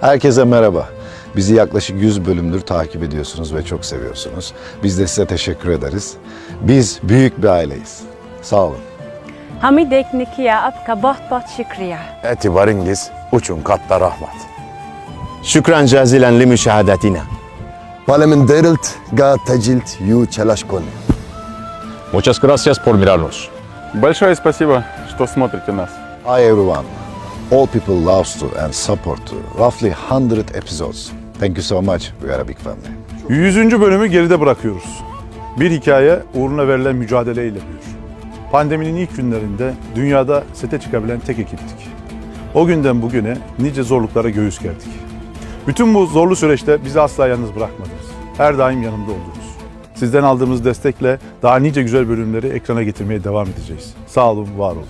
Herkese merhaba. Bizi yaklaşık 100 bölümdür takip ediyorsunuz ve çok seviyorsunuz. Biz de size teşekkür ederiz. Biz büyük bir aileyiz. Sağ olun. Hamidek nikiya apka baht şükriya. Etibaringiz uçun katta rahmat. شكرا جزيلا لمشاهدتنا. Vale min derilt ga tejilt yu çelaşkoni. Muchas gracias por mirarnos. Большое спасибо, что смотрите нас. Hi everyone. All people loves to and support to roughly 100 episodes. Thank you so much. We are a big family. 100. bölümü geride bırakıyoruz. Bir hikaye uğruna verilen mücadeleyle büyür. Pandeminin ilk günlerinde dünyada sete çıkabilen tek ekiptik. O günden bugüne nice zorluklara göğüs gerdik. Bütün bu zorlu süreçte bizi asla yalnız bırakmadınız. Her daim yanımda oldunuz. Sizden aldığımız destekle daha nice güzel bölümleri ekrana getirmeye devam edeceğiz. Sağ olun, var olun.